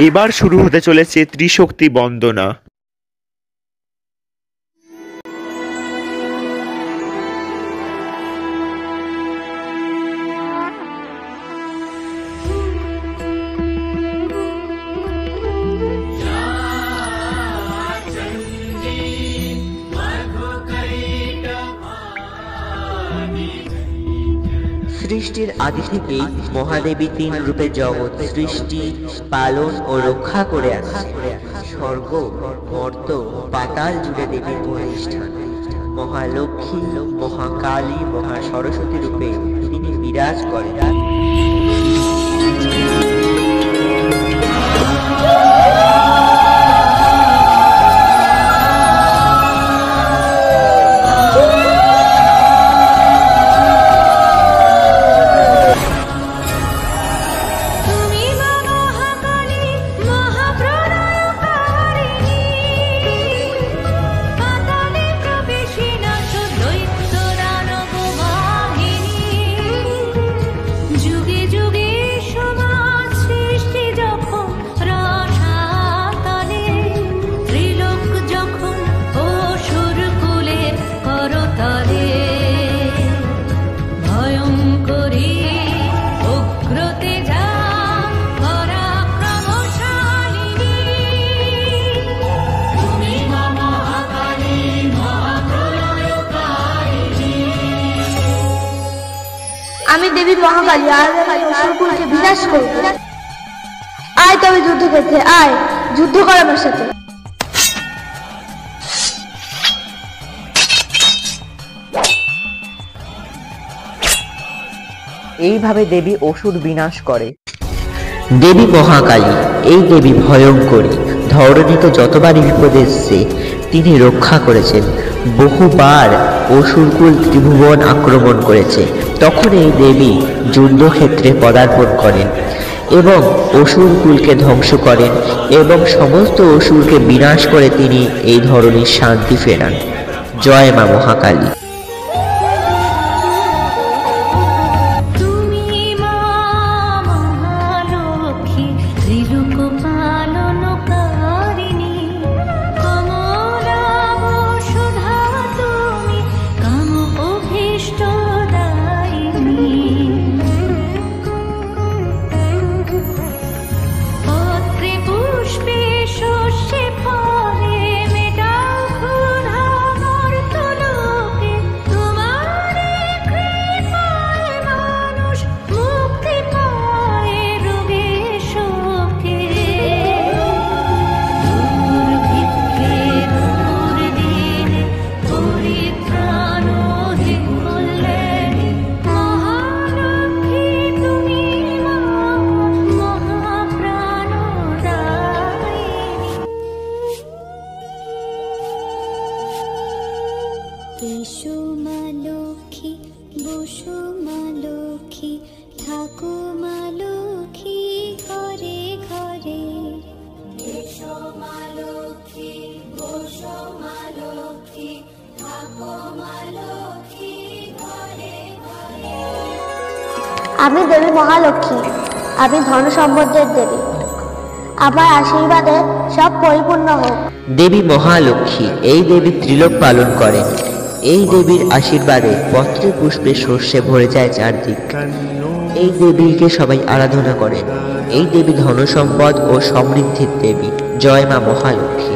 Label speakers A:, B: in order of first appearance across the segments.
A: এবার শুরু হতে চলেছে ত্রিশক্তি বন্দনা।
B: সৃষ্টির আদি থেকেই মহাদেবী তিন রূপে জগৎ সৃষ্টি, পালন ও রক্ষা করে আসছে। স্বর্গ, মর্ত, পাতাল জুড়ে দেবীর প্রতিষ্ঠান। মহালক্ষ্মী, মহাকালী, মহাসরস্বতী রূপে তিনি বিরাজ করেন।
C: আমি দেবী মহাকালী, আর অসুরকুলকে বিনাশ করব। আয় তবে যুদ্ধ করতে, আয় যুদ্ধ কর আমার সাথে।
B: এইভাবে দেবী অসুর বিনাশ করে। দেবী মহাকালী, এই দেবী ভয়ঙ্করী। ধরণীতে যতবারই বিপদ এসেছে তিনি রক্ষা করেছেন। বহুবার অসুরকুল ত্রিভুবন আক্রমণ করেছে, তখন এই দেবী যুদ্ধক্ষেত্রে পদার্পণ করেন এবং অসুরকুলকে ধ্বংস করেন এবং সমস্ত অসুরকে বিনাশ করে তিনি এই ধরনের শান্তি ফেরান। জয় মা মহাকালী।
C: আমি দেবী মহালক্ষ্মী, আমি ধন সম্পদের দেবী। আমার আশীর্বাদে সব পরিপূর্ণ হোক।
B: দেবী মহালক্ষ্মী, এই দেবী ত্রিলোক পালন করেন। এই দেবীর আশীর্বাদে পত্রে পুষ্পে শস্যে ভরে যায় চারদিক। এই দেবীকে সবাই আরাধনা করেন। এই দেবী ধনসম্পদ ও সমৃদ্ধির দেবী। জয় মা মহালক্ষ্মী।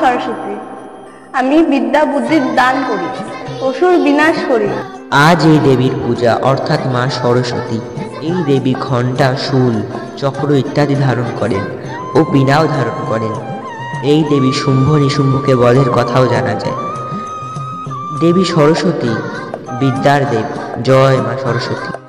D: সরস্বতী। আমি বিদ্যা বুদ্ধির দান করি, অসুর বিনাশ করি।
B: আজ এই দেবীর পূজা অর্থাৎ মা সরস্বতী। এই দেবী ঘণ্টা, শূল, চক্র ইত্যাদি ধারণ করেন ও বীণাও ধারণ করেন। এই দেবী শুম্ভ নিশুম্ভকে বধের কথাও জানা যায়। দেবী সরস্বতী বিদ্যার দেব। জয় মা সরস্বতী।